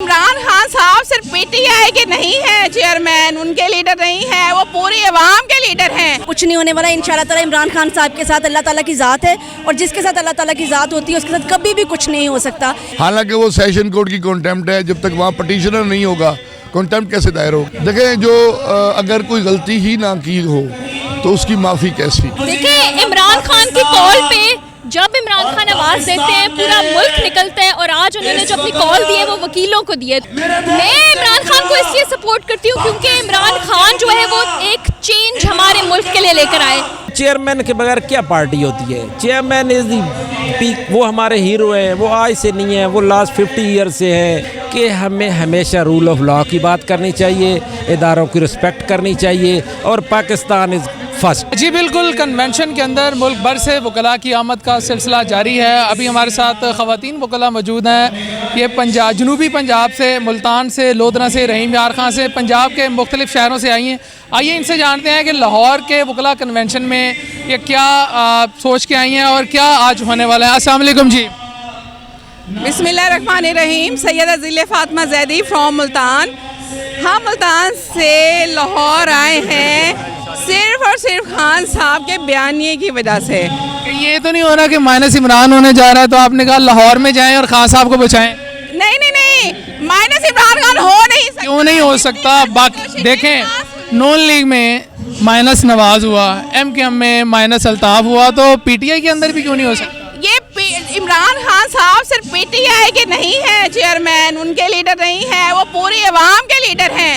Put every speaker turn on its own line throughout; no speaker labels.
इमरान खान साहब सिर्फ पीटीआई के नहीं है चेयरमैन, उनके लीडर नहीं है, वो पूरी अवाम के लीडर हैं।
कुछ नहीं होने वाला इंशाल्लाह ताला। इमरान खान साहब के साथ अल्लाह ताला की ज़ात है, और जिसके साथ अल्लाह ताला की ज़ात होती है उसके साथ कभी भी कुछ नहीं हो सकता।
हालांकि वो सेशन कोर्ट की कॉन्टेम्प्ट है, जब तक वहाँ पटिशनर नहीं होगा कॉन्टेम्प्ट कैसे दायर हो। देखें, जो अगर कोई गलती ही ना की हो तो उसकी माफ़ी कैसी।
देखिए, इमरान खान की कॉल पे जब इमरान खान आवाज़ देते हैं पूरा मुल्क निकलता है, और आज उन्होंने जो अपनी कॉल दी है वो वकीलों को दी है। मैं इमरान खान को इसलिए सपोर्ट करती हूँ क्योंकि इमरान खान जो है वो एक चेंज हमारे मुल्क के लिए लेकर आए।
चेयरमैन के बगैर क्या पार्टी होती है। चेयरमैन इज दी पीक, वो हमारे हीरो हैं, वो आज से नहीं है, वो लास्ट 50 ईयर से है कि हमें हमेशा रूल ऑफ लॉ की बात करनी चाहिए, इदारों की रिस्पेक्ट करनी चाहिए, और पाकिस्तान इज़ फर्स्ट।
जी बिल्कुल, कन्वेंशन के अंदर मुल्क भर से वकला की आमद का सिलसिला जारी है। अभी हमारे साथ ख़वातीन वकला मौजूद हैं। ये पंजाब, जनूबी पंजाब से, मुल्तान से, लोधना से, रहीम यार खां से, पंजाब के मुख्तलिफ शहरों से आई हैं। आइए इनसे जानते हैं कि लाहौर के वकला कन्वेंशन में ये क्या सोच के आई हैं और क्या आज होने वाला है। अस्सलाम वालेकुम जी।
बिस्मिल्लाहिर्रहमानिर्रहीम। सैयदा ज़िले फ़ातिमा ज़ैदी फ्रॉम मुल्तान। हम मुल्तान से लाहौर आए हैं सिर्फ और सिर्फ खान साहब के बयानिए की वजह से।
ये तो नहीं हो रहा कि माइनस इमरान होने जा रहा है, तो आपने कहा लाहौर में जाएं और खान साहब को बचाएं?
नहीं नहीं नहीं, माइनस इमरान खान हो नहीं सकता।
क्यों नहीं हो सकता? बाकी देखें, नून लीग में माइनस नवाज हुआ, MKM में माइनस अल्ताफ हुआ, तो PTI के अंदर भी क्यों नहीं हो सकता?
ये इमरान खान साहब सिर्फ पीटीआई के नहीं है चेयरमैन, उनके लीडर नहीं है, वो पूरी अवाम के लीडर हैं।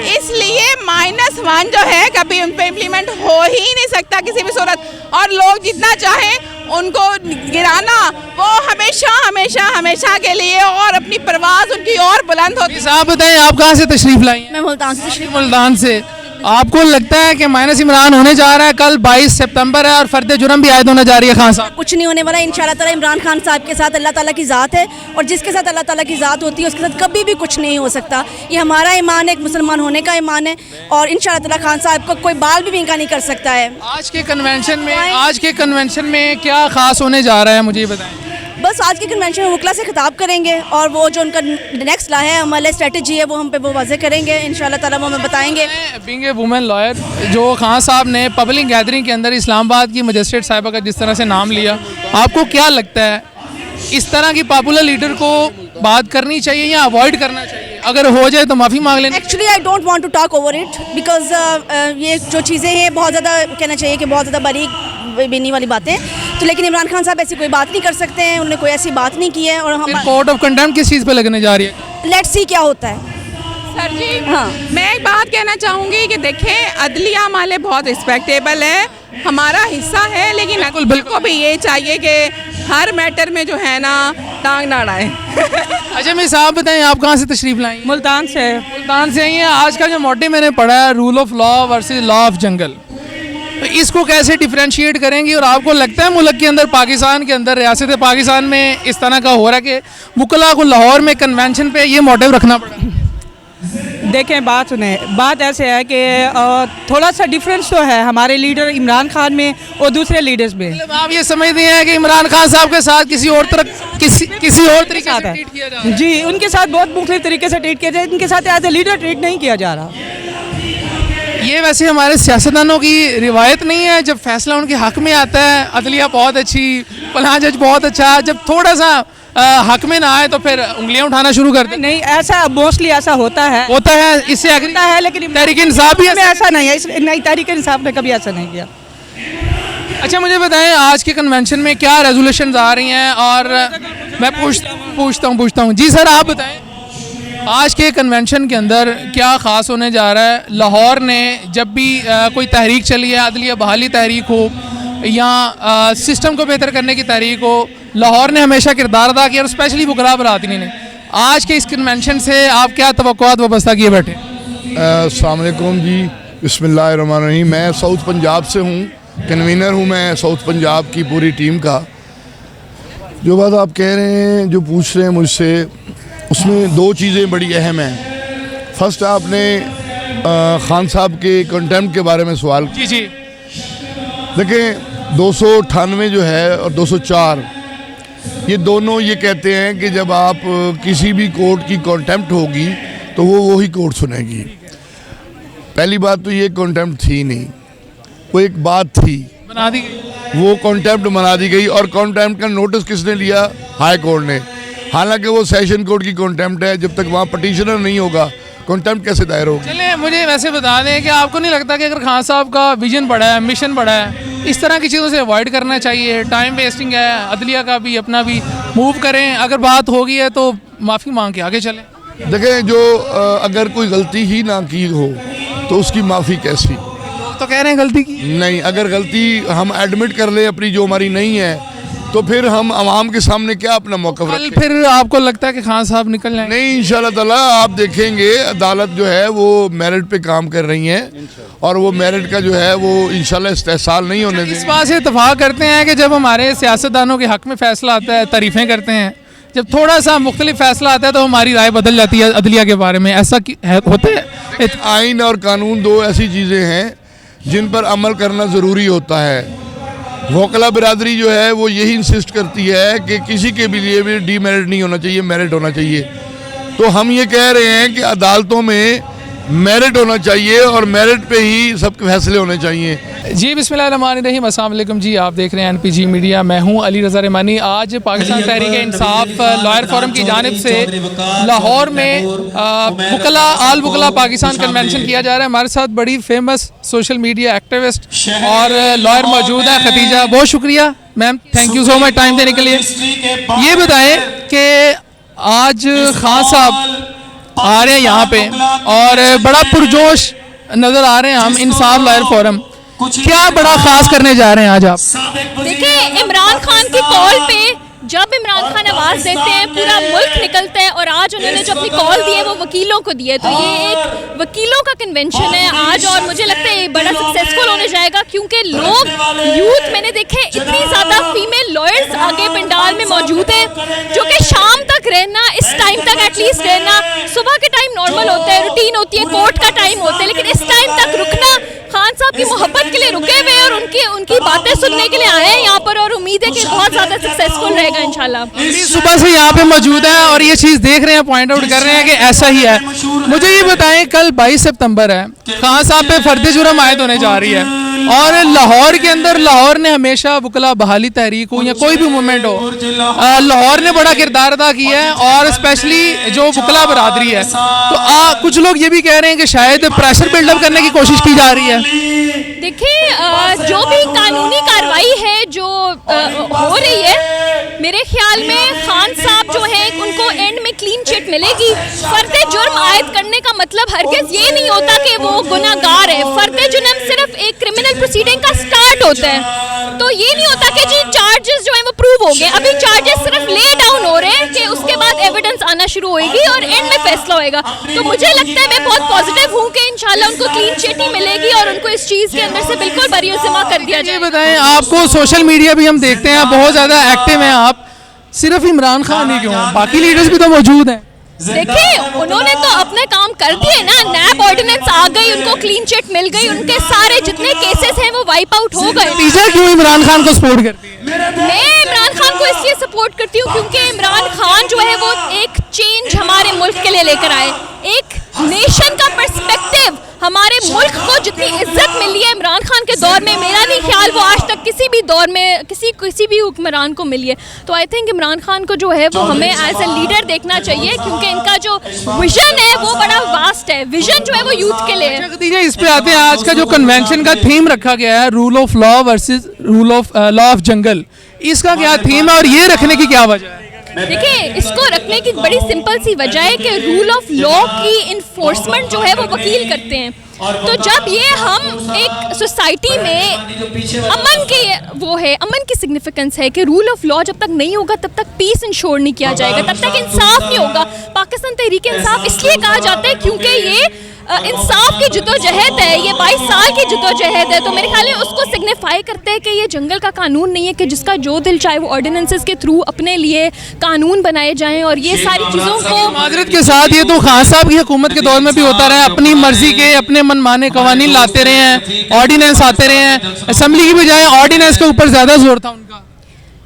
इसलिए -1 जो है कभी उन पे इम्प्लीमेंट हो ही नहीं सकता किसी भी सूरत, और लोग जितना चाहें उनको गिराना वो हमेशा हमेशा हमेशा के लिए, और अपनी परवाज़ उनकी और बुलंद होती है।
साहब बताएं, आप कहाँ से तशरीफ़ लाई हैं?
मैं मुल्तान से तशरीफ।
मुल्तान से। आपको लगता है कि माइनस इमरान होने जा रहा है? कल 22 सितंबर है और फर्द जुर्म भी आयद होने जा रही है खान साहब।
कुछ नहीं होने वाला इंशाल्लाह ताला। इमरान खान साहब के साथ अल्लाह ताला की ज़ात है, और जिसके साथ अल्लाह ताला की ज़ात होती है उसके साथ कभी भी कुछ नहीं हो सकता। ये हमारा ईमान है, एक मुसलमान होने का ईमान है, और इंशाल्लाह ताला खान साहब को कोई बाल भी विंका नहीं कर सकता है।
आज के कन्वेंशन में क्या खास होने जा रहा है, मुझे बताएं।
बस आज के कन्वेंशन में वकला से खिताब करेंगे, और वो जो उनका नेक्स्ट ला है अमल स्ट्रेटजी है वो हम पे वो वाज़े करेंगे इंशाल्लाह ताला, वो हमें बताएंगे।
बीइंग ए वुमेन लॉयर, जो खान साहब ने पब्लिक गैदरिंग के अंदर इस्लामाबाद की मजिस्ट्रेट साहिबा का जिस तरह से नाम लिया, आपको क्या लगता है इस तरह की पॉपुलर लीडर को बात करनी चाहिए या अवॉइड करना चाहिए? अगर हो जाए तो माफ़ी मांग लेना।
Actually I don't want to talk over it, because ये जो चीज़ें हैं बहुत ज़्यादा कहना चाहिए कि बहुत ज़्यादा बारीक बीनी वाली बातें, तो लेकिन इमरान खान साहब ऐसी कोई बात नहीं कर सकते हैं, उन्होंने कोई ऐसी बात नहीं की है। और हम
कोर्ट ऑफ कंटेम्प्ट किस चीज़ पे लगने जा रही है?
लेट्स सी क्या होता है।
सर जी,
हाँ,
मैं एक बात कहना चाहूँगी कि देखें, अदलिया माले बहुत रिस्पेक्टेबल है, हमारा हिस्सा है, लेकिन बिल्कुल को भी ये चाहिए कि हर मैटर में जो है ना टांग ना अड़ाए।
अच्छा मैं साहब बताएं, आप कहाँ से तशरीफ़ लाई?
मुल्तान से।
मुल्तान से आई हैं। आज का जो मोटिव मैंने पढ़ा है, rule of law versus law of jungle, तो इसको कैसे डिफरेंशिएट करेंगी? और आपको लगता है मुल्क के अंदर, पाकिस्तान के अंदर, रियासत पाकिस्तान में इस तरह का हो रहा है कि वकला को लाहौर में कन्वेंशन पे ये मोटिव रखना पड़ा?
देखें, बात सुने, बात ऐसे है कि थोड़ा सा डिफरेंस तो है हमारे लीडर इमरान खान में और दूसरे लीडर्स में।
मतलब आप ये समझते हैं कि इमरान खान साहब के साथ किसी और तरीके से ट्रीट किया जा रहा है?
जी, उनके साथ बहुत मुख्तलिफ तरीके से ट्रीट किया जाए, इनके साथ एज ए लीडर ट्रीट नहीं किया जा रहा।
ये वैसे हमारे सियासतदानों की रिवायत नहीं है, जब फैसला उनके हक में आता है, अदलिया बहुत अच्छी, फलां जज बहुत अच्छा, जब थोड़ा सा हक में ना आए तो फिर उंगलियां उठाना शुरू कर दें।
नहीं, ऐसा मोस्टली ऐसा होता है,
इससे
होता है, लेकिन
तहरीक इंसाफ भी
ऐसा नहीं है। नहीं, तहरीक इंसाफ ने कभी ऐसा नहीं किया।
अच्छा मुझे बताएं, आज के कन्वेंशन में क्या रेजोल्यूशंस आ रही हैं? और मैं पूछता हूँ जी सर, आप बताएं, आज के कन्वेंशन के अंदर क्या ख़ास होने जा रहा है? लाहौर ने जब भी कोई तहरीक चली है, अदलिया बहाली तहरीक हो या सिस्टम को बेहतर करने की तहरीक हो, लाहौर ने हमेशा किरदार अदा किया, और स्पेशली वकला बरादरी ने। आज के इस कन्वेंशन से आप क्या तवक्कुआत वाबस्ता किए बैठे?
अस्सलाम वालेकुम जी, बिस्मिल्लाहिर्रहमानिर्रहीम। मैं साउथ पंजाब से हूँ, कन्वीनर हूँ मैं साउथ पंजाब की पूरी टीम का। जो बात आप कह रहे हैं, जो पूछ रहे हैं मुझसे, उसमें दो चीज़ें बड़ी अहम हैं। फर्स्ट, आपने खान साहब के कंटेम्प्ट के बारे में सवाल
जी जी।
देखें, 298 जो है और 204, ये दोनों ये कहते हैं कि जब आप किसी भी कोर्ट की कॉन्टेम्प्ट होगी तो वो वही कोर्ट सुनेगी। पहली बात तो ये कॉन्टेम्प्ट थी नहीं, वो एक बात थी,
बना दी गई।
वो कॉन्टेम्प्ट बना दी गई। और कॉन्टेम्प्ट का नोटिस किसने लिया? हाई कोर्ट ने। हालांकि वो सेशन कोर्ट की कॉन्टेम्प्ट है, जब तक वहाँ पटिशनर नहीं होगा कॉन्टेम्प्ट कैसे दायर होगी?
चलिए मुझे वैसे बता दें कि आपको नहीं लगता कि अगर खान साहब का विजन बड़ा है, मिशन बड़ा है, इस तरह की चीज़ों से अवॉइड करना चाहिए? टाइम वेस्टिंग है, अदलिया का भी अपना भी मूव करें, अगर बात होगी है तो माफ़ी मांग के आगे चलें।
देखें, जो अगर कोई गलती ही ना की हो तो उसकी माफ़ी कैसी?
लोग तो कह रहे हैं गलती की
नहीं, अगर गलती हम एडमिट कर लें अपनी जो हमारी नहीं है तो फिर हम आवाम के सामने क्या अपना मौक़िफ़
कल
रखें?
फिर आपको लगता है कि खान साहब निकल जाएंगे?
नहीं, इंशाल्लाह ताला आप देखेंगे अदालत जो है वो मेरिट पे काम कर रही है और वो मेरिट का जो है वो इंशाल्लाह इस्तेहसाल नहीं होने
इस
देंगे।
बात से इतफाक करते हैं कि जब हमारे सियासतदानों के हक़ में फ़ैसला आता है तारीफ़ें करते हैं, जब थोड़ा सा मुख्तलिफ फ़ैसला आता है तो हमारी राय बदल जाती है अदलिया के बारे में। ऐसा होता है?
आइन और कानून दो ऐसी चीज़ें हैं जिन पर अमल करना ज़रूरी होता है। वकला बिरादरी जो है वो यही इंसिस्ट करती है कि किसी के भी लिए भी डीमेरिट नहीं होना चाहिए, मेरिट होना चाहिए। तो हम ये कह रहे हैं कि अदालतों में मेरिट होना चाहिए और मेरिट पे ही सब फैसले होने चाहिए।
जी बिस्मिल्लाहिर्रहमानिर्रहीम, अस्सलाम वालेकुम जी। आप देख रहे हैं NPG मीडिया, मैं हूं अली रज़ा रहमानी। आज पाकिस्तान तहरीक इंसाफ लॉयर फोरम की जानिब से लाहौर में आल वकला पाकिस्तान कन्वेंशन किया जा रहा है। हमारे साथ बड़ी फेमस सोशल मीडिया एक्टिविस्ट और लॉयर मौजूद है, खतीजा। बहुत शुक्रिया ma'am, thank you so much time देने के लिए। ये बताएं कि आज खान साहब आ रहे हैं यहाँ पे और बड़ा पुरजोश नज़र आ रहे हैं हम इंसाफ लॉयर फोरम। क्या बड़ा खास करने जा रहे हैं आज आप?
देखिए, इमरान खान की कॉल पे जब इमरान खान आवाज़ देते हैं पूरा मुल्क निकलता है, और आज उन्होंने जो अपनी कॉल दी है वो वकीलों को दी है, तो ये एक वकीलों का कन्वेंशन है आज, और मुझे लगता है ये बड़ा सक्सेसफुल होने जाएगा क्योंकि लोग यूथ मैंने देखे इतनी ज़्यादा फीमेल लॉयर्स आगे पंडाल में मौजूद हैं जो कि शाम तक रहना, इस टाइम तक एटलीस्ट रहना। सुबह के टाइम नॉर्मल होता है, रूटीन होती है, कोर्ट का टाइम होता है, लेकिन इस टाइम तक रुकना खान साहब की मोहब्बत के लिए रुके हुए और उनकी बातें सुनने के लिए आए हैं यहाँ पर, और उम्मीद है कि बहुत ज़्यादा सक्सेसफुल रहेगा इंशाल्लाह।
सुबह से यहाँ पे मौजूद है और ये चीज़ देख रहे हैं, पॉइंट आउट कर रहे हैं कि ऐसा ही है। मुझे ये बताएं, कल 22 सितंबर है, खान साहब पे फर्द जुर्म आयद होने जा रही है, और लाहौर के अंदर लाहौर ने हमेशा वकला बहाली तहरीक हो या कोई भी मूवमेंट हो, लाहौर ने बड़ा किरदार अदा किया है, और स्पेशली जो वकला बरादरी है। तो कुछ लोग ये भी कह रहे हैं कि शायद प्रेशर बिल्डअप करने की कोशिश की जा रही है।
देखिए, जो भी कानूनी कार्रवाई है जो हो रही है, मेरे ख्याल में खान साहब जो है उनको एंड में क्लीन चिट मिलेगी। फर्द जुर्म आयद करने का मतलब हरगिज़ ये नहीं होता कि वो गुनाहगार है। फर्द जुर्म सिर्फ एक क्रिमिनल प्रोसीडिंग का स्टार्ट होता है, तो ये नहीं होता कि जी चार्जेस जो है वो प्रूव हो गए। अभी चार्जेस सिर्फ ले डाउन हो रहे हैं कि उसके बाद एविडेंस आना शुरू होएगी और एंड में फैसला होएगा। तो मुझे लगता है, मैं बहुत पॉजिटिव हूँ कि इंशाल्लाह उनको क्लीन चिट ही मिलेगी और उनको इस चीज़ के अंदर से बिल्कुल बरियज़िमा कर दिया जाए।
बताएं, आपको सोशल मीडिया भी हम देखते हैं, बहुत ज़्यादा एक्टिव हैं आप, सिर्फ इमरान खान ही क्यों, बाकी लीडर्स भी तो मौजूद हैं।
देखिए, उन्होंने तो अपने काम कर दिए ना, नैब ऑर्डिनेंस आ गई, उनको क्लीन चिट मिल गई, उनके सारे जितने केसेस हैं वो वाइप आउट हो गए।
टीचर क्यों इमरान खान को सपोर्ट करती है?
मैं इमरान खान को इसलिए सपोर्ट करती हूँ क्योंकि इमरान खान जो है वो एक चेंज हमारे मुल्क के लिए लेकर आए, एक नेशन का पर्सपेक्टिव। हमारे मुल्क को जितनी इज्जत मिली है इमरान खान के दौर में, मेरा नहीं ख्याल वो आज तक किसी भी दौर में किसी भी हुक्मरान को मिली है। तो आई थिंक इमरान खान को जो है वो हमें एज ए लीडर देखना चाहिए क्योंकि इनका जो विजन है वो बड़ा वास्ट है। विजन जो है वो यूथ के लिए है।
इस पे आते हैं, आज का जो कन्वेंशन का थीम रखा गया है, rule of law versus rule of law of jungle, इसका क्या थीम है और ये रखने की क्या वजह है?
देखिए, इसको रखने की बड़ी सिंपल सी वजह है कि रूल ऑफ लॉ की इन्फोर्समेंट जो है वो वकील करते हैं। तो जब ये हम एक सोसाइटी में अमन के वो है, अमन की सिग्निफिकेंस है कि रूल ऑफ लॉ जब तक नहीं होगा तब तक पीस इंश्योर नहीं किया जाएगा, तब तक इंसाफ नहीं होगा। पाकिस्तान तहरीक इंसाफ इसलिए कहा जाता है क्योंकि ये इंसाफ की जद्दोजहद है, ये 22 साल की जद्दोजहद है। तो मेरे ख्याल में उसको सिग्निफाई करते हैं कि ये जंगल का कानून नहीं है कि जिसका जो दिल चाहे वो ऑर्डिनेंसेस के थ्रू अपने लिए कानून बनाए जाएं, और ये सारी चीज़ों को
माजरत के साथ ये तो खान साहब की हुकूमत के दौर में भी होता रहा है, अपनी मर्जी के अपने मनमाने कवानीन लाते रहे हैं, ऑर्डिनेंस आते रहे हैं, असेंबली की बजाय ऑर्डिनेंस के ऊपर ज़्यादा जोर था उनका।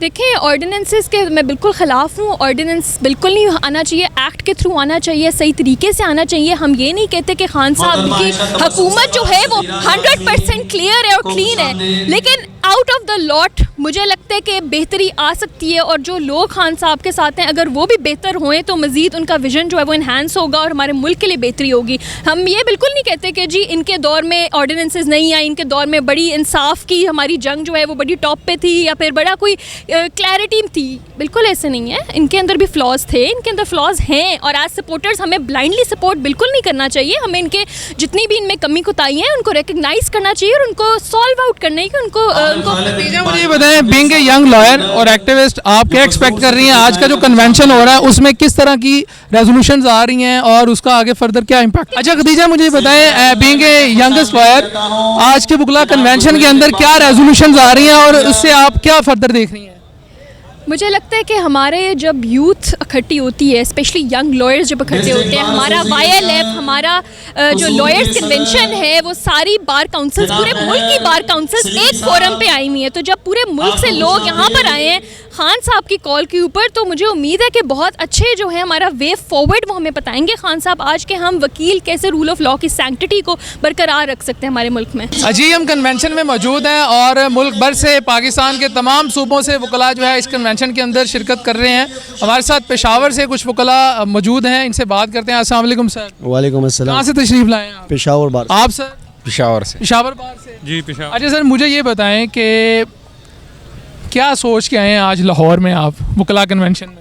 देखें, ऑर्डिनेंसेस के मैं बिल्कुल ख़िलाफ़ हूँ। ऑर्डिनेंस बिल्कुल नहीं आना चाहिए, एक्ट के थ्रू आना चाहिए, सही तरीके से आना चाहिए। हम ये नहीं कहते कि खान साहब की हुकूमत जो है वो 100% क्लियर है और क्लीन है, लेकिन आउट ऑफ द लॉट मुझे लगता है कि बेहतरी आ सकती है, और जो लोग खान साहब के साथ हैं अगर वो भी बेहतर होएं तो मज़ीद उनका विजन जो है वो इन्हांस होगा और हमारे मुल्क के लिए बेहतरी होगी। हम ये बिल्कुल नहीं कहते कि जी इनके दौर में ऑर्डिनेंसेस नहीं आई, इनके दौर में बड़ी इंसाफ की हमारी जंग जो है वो बड़ी टॉप पे थी या फिर बड़ा कोई क्लैरिटी थी। बिल्कुल ऐसे नहीं है, इनके अंदर भी फ्लॉज थे, इनके अंदर फ्लॉज हैं, और एज सपोर्टर्स हमें ब्लाइंडली सपोर्ट बिल्कुल नहीं करना चाहिए। हमें इनके जितनी भी इनमें कमी कुताई हैं उनको रिकग्नाइज करना चाहिए और उनको सॉल्व आउट करना है कि उनको
मुझे ये बताएं, बीइंग ए यंग लॉयर और एक्टिविस्ट, आप क्या एक्सपेक्ट कर रही हैं आज का जो कन्वेंशन हो रहा है उसमें किस तरह की रेजोल्यूशंस आ रही हैं और उसका आगे फर्दर क्या इम्पैक्ट? अच्छा खदीजा, मुझे बताएं, बीइंग ए यंगेस्ट लॉयर, आज के बुकला कन्वेंशन के अंदर क्या रेजोल्यूशंस आ रही हैं और उससे आप क्या फर्दर देख रही हैं?
मुझे लगता है कि हमारे जब यूथ इकट्ठी होती है, स्पेशली यंग लॉयर्स जब इकट्ठे होते हैं, हमारा YLF, हमारा जो लॉयर्स कन्वेंशन है वो सारी बार काउंसिल्स, पूरे मुल्क की बार काउंसिल्स एक फोरम पे आई हुई हैं। तो जब पूरे मुल्क से लोग यहाँ पर आए हैं खान साहब की कॉल के ऊपर, तो मुझे उम्मीद है कि बहुत अच्छे जो है हमारा वे फॉरवर्ड वो हमें बताएंगे खान साहब आज के हम वकील कैसे रूल ऑफ लॉ की सैंक्टिटी को बरकरार रख सकते हैं हमारे मुल्क में।
जी, हम कन्वेंशन में मौजूद हैं और मुल्क भर से, पाकिस्तान के तमाम सूबों से वकला जो है इस कन्वेंशन के अंदर शिरकत कर रहे हैं। हमारे साथ पेशावर से कुछ वकला मौजूद हैं, इनसे बात करते हैं। अस्सलाम वालेकुम सर।
वालेकुम अस्सलाम।
कहाँ से तशरीफ़ लाए हैं आप?
पेशावर बार।
आप सर?
पेशावर से।
पेशावर बार से
जी, पेशावर।
अच्छा सर, मुझे ये बताएं कि क्या सोच के आए हैं आज लाहौर में आप वकला कन्वेंशन में?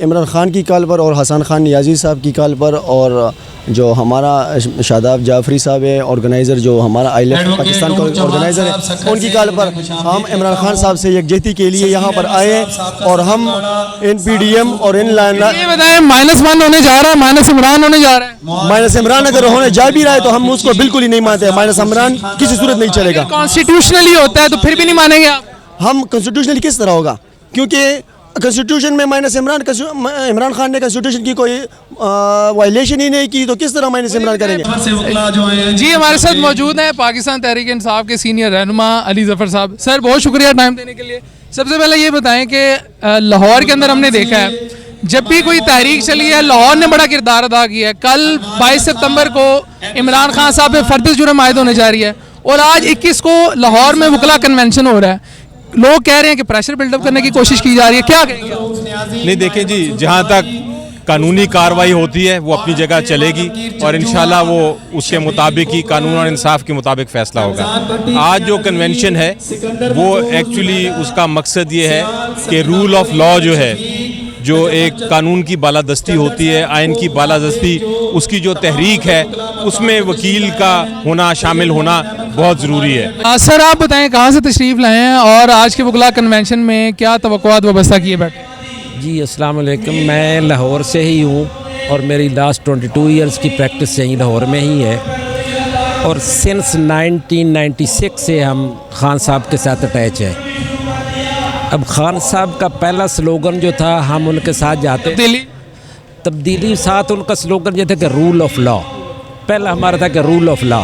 इमरान खान की कॉल पर और हसन खान नियाज़ी साहब की कॉल पर, और जो हमारा शादाब जाफरी साहब है ऑर्गेनाइज़र, जो हमारा ILF पाकिस्तान का ऑर्गेनाइज़र है, उनकी कॉल पर हम इमरान खान साहब से यकजहती के लिए यहाँ पर आए हैं। और हम इन PDM और इन
ये बताएं, -1 होने जा रहा है, माइनस इमरान होने जा रहा है?
माइनस इमरान अगर होने जा भी रहा है तो हम उसको बिल्कुल ही नहीं मानते। माइनस इमरान किसी सूरत नहीं चलेगा।
कॉन्स्टिट्यूशनली होता है तो फिर भी नहीं मानेंगे आप?
हम कॉन्स्टिट्यूशनली किस तरह होगा, क्योंकि कॉन्स्टिट्यूशन में माइनस इमरान खान ने कॉन्स्टिट्यूशन की कोई वायलेशन ही नहीं की, तो किस तरह माइनस इमरान करेंगे?
जी, हमारे साथ मौजूद हैं पाकिस्तान तहरीक इंसाफ के सीनियर रहनुमा अली ज़फ़र साहब। सर, बहुत शुक्रिया टाइम देने के लिए। सबसे पहले ये बताएं कि लाहौर के अंदर हमने देखा है जब भी कोई तहरीक चली है लाहौर ने बड़ा किरदार अदा किया है। कल 22 सितंबर को इमरान खान साहब पे फर्द जुर्म आयद होने जा रही है और आज 21 को लाहौर में वकला कन्वेंशन हो रहा है। लोग कह रहे हैं कि प्रेशर बिल्डअप करने की कोशिश की जा रही है, क्या कहेंगे?
नहीं, देखिए जी, जहाँ तक कानूनी कार्रवाई होती है वो अपनी जगह चलेगी और इंशाल्लाह वो उसके मुताबिक ही कानून और इंसाफ के मुताबिक फ़ैसला होगा। आज जो कन्वेंशन है वो एक्चुअली उसका मकसद ये है कि रूल ऑफ लॉ जो है, जो एक कानून की बालादस्ती होती है, आइन की बालादस्ती, उसकी जो तहरीक है उसमें वकील का होना, शामिल होना बहुत ज़रूरी है।
सर, आप बताएं कहाँ से तशरीफ़ लाए हैं और आज के वकला कन्वेंशन में क्या तवक्कुआत वाबस्ता किए बैठे?
जी, अस्सलाम वालेकुम। मैं लाहौर से ही हूँ और मेरी लास्ट 22 इयर्स की प्रैक्टिस यहीं लाहौर में ही है और सिंस 1996 से हम खान साहब के साथ अटैच हैं। अब खान साहब का पहला स्लोगन जो था, हम उनके साथ जाते, तब्दीली साथ उनका स्लोगन ये था कि रूल ऑफ लॉ, पहला हमारा था कि रूल ऑफ लॉ।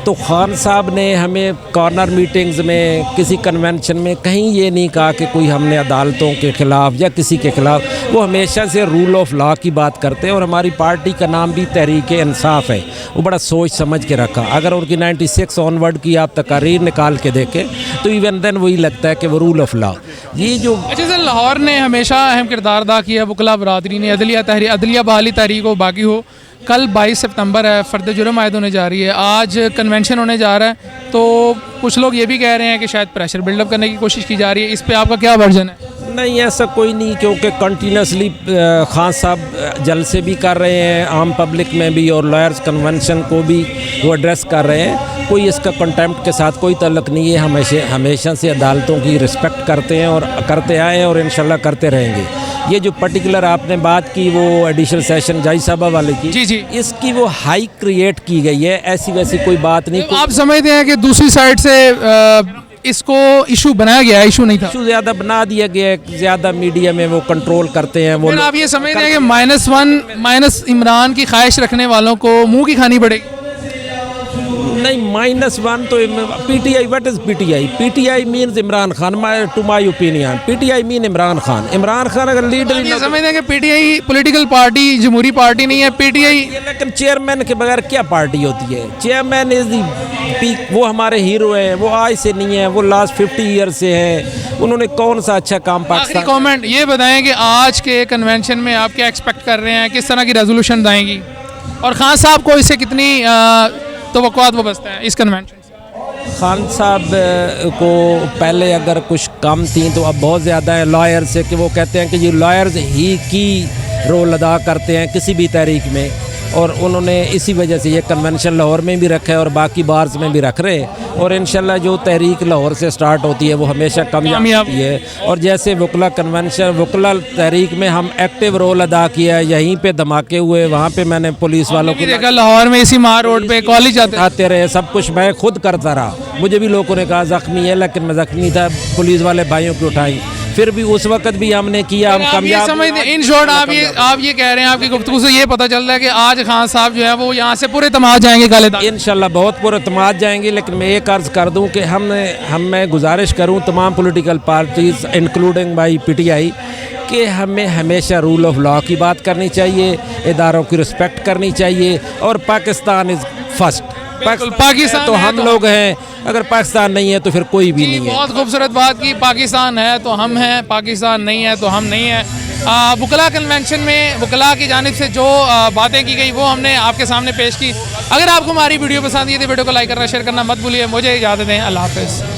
तो खान साहब ने हमें कॉर्नर मीटिंग्स में, किसी कन्वेंशन में कहीं ये नहीं कहा कि कोई हमने अदालतों के ख़िलाफ़ या किसी के ख़िलाफ़, वो हमेशा से रूल ऑफ लॉ की बात करते हैं और हमारी पार्टी का नाम भी तहरीक इंसाफ है। वो बड़ा सोच समझ के रखा। अगर उनकी 96 ऑनवर्ड की आप तकारीर निकाल के देखें तो इवन देन वही लगता है कि वो रूल ऑफ लॉ ये जो।
अच्छा सर, लाहौर ने हमेशा अहम किरदार अदा किया, वकला बरादरी ने, अदलिया बहाली तहरीक हो बाकी हो। कल 22 सितंबर है, फर्द जुर्म आयद होने जा रही है, आज कन्वेंशन होने जा रहा है, तो कुछ लोग ये भी कह रहे हैं कि शायद प्रेशर बिल्डअप करने की कोशिश की जा रही है। इस पे आपका क्या वर्जन है?
नहीं, ऐसा कोई नहीं, क्योंकि कंटिन्यूसली खान साहब जलसे भी कर रहे हैं आम पब्लिक में भी और लॉयर्स कन्वेंशन को भी वो एड्रेस कर रहे हैं। कोई इसका कंटेम्प्ट के साथ कोई ताल्लुक़ नहीं है। हमेशा से अदालतों की रिस्पेक्ट करते हैं और करते आए हैं और इंशाल्लाह करते रहेंगे। ये जो पर्टिकुलर आपने बात की वो एडिशनल सेशन जज साहबा वाले की,
जी जी,
इसकी वो हाई क्रिएट की गई है, ऐसी वैसी कोई बात नहीं।
आप समझते हैं कि दूसरी साइड से इसको इशू बनाया गया, इशू नहीं था,
इशू ज़्यादा बना दिया गया, ज़्यादा मीडिया में वो कंट्रोल करते हैं वो।
आप ये समझते हैं कि -1 माइनस इमरान की ख्वाहिश रखने वालों को मुंह की खानी पड़ेगी?
नहीं -1 तो PTI, what is PTI? PTI means Imran Khan, to my opinion PTI mean Imran Khan. Imran Khan अगर लीडर ही
ये समझते हैं कि PTI पॉलिटिकल पार्टी, जमहूरी पार्टी नहीं है PTI।
लेकिन चेयरमैन के बगैर क्या पार्टी होती है? चेयरमैन इज दी पीक, वो हमारे हीरो हैं, वो आज से नहीं है, वो लास्ट 50 ईयर से हैं। उन्होंने कौन सा अच्छा काम
आखिरी
पाकिस्तान।
कमेंट ये बताएं कि आज के कन्वेंशन में आप क्या एक्सपेक्ट कर रहे हैं, किस तरह की रेजोल्यूशन आएंगी, और खान साहब को इससे कितनी तवक्कुआत वाबस्ता है इस कन्वेंशन से?
खान साहब को पहले अगर कुछ कम थी तो अब बहुत ज़्यादा है लॉयर से, कि वो कहते हैं कि ये लॉयर्स ही की रोल अदा करते हैं किसी भी तहरीक में, और उन्होंने इसी वजह से ये कन्वेंशन लाहौर में भी रखा है और बाकी बार्स में भी रख रहे हैं। और इंशाल्लाह जो तहरीक लाहौर से स्टार्ट होती है वो हमेशा कामयाब होती है। और जैसे वकला कन्वेंशन, वकला तहरीक में हम एक्टिव रोल अदा किया है, यहीं पे धमाके हुए, वहाँ पे मैंने पुलिस वालों को
देखा, लाहौर में इसी मार रोड पे कॉलेज
आते रहे, सब कुछ मैं खुद करता रहा। मुझे भी लोगों ने कहा ज़ख्मी है, लेकिन मैं ज़ख्मी था, पुलिस वाले भाइयों को उठाई, फिर भी उस वक्त भी हमने किया, हम कामयाब।
समझते इन शॉर्ट आप ये कह रहे हैं, आपकी गुफ्तगू से ये पता चल रहा है कि आज खान साहब जो है वो यहाँ से पूरे तमाम जाएंगे काले दाग।
इंशाल्लाह बहुत पूरे तमाम जाएंगे। लेकिन मैं एक अर्ज़ कर दूं कि मैं गुजारिश करूं तमाम political parties including by PTI कि हमें हमेशा रूल ऑफ लॉ की बात करनी चाहिए, इदारों की रिस्पेक्ट करनी चाहिए, और पाकिस्तान इज़ फर्स्ट। पाकिस्तान तो हम लोग हैं, अगर पाकिस्तान नहीं है तो फिर कोई भी नहीं है।
बहुत खूबसूरत बात की, पाकिस्तान है तो हम हैं, पाकिस्तान नहीं है तो हम नहीं हैं। वकला कन्वेंशन में वकला की जानिब से जो बातें की गई वो हमने आपके सामने पेश की। अगर आपको हमारी वीडियो पसंद आई तो वीडियो को लाइक करना, शेयर करना मत भूलिए। मुझे इजाज़त दें, अल्लाह हाफ़िज़।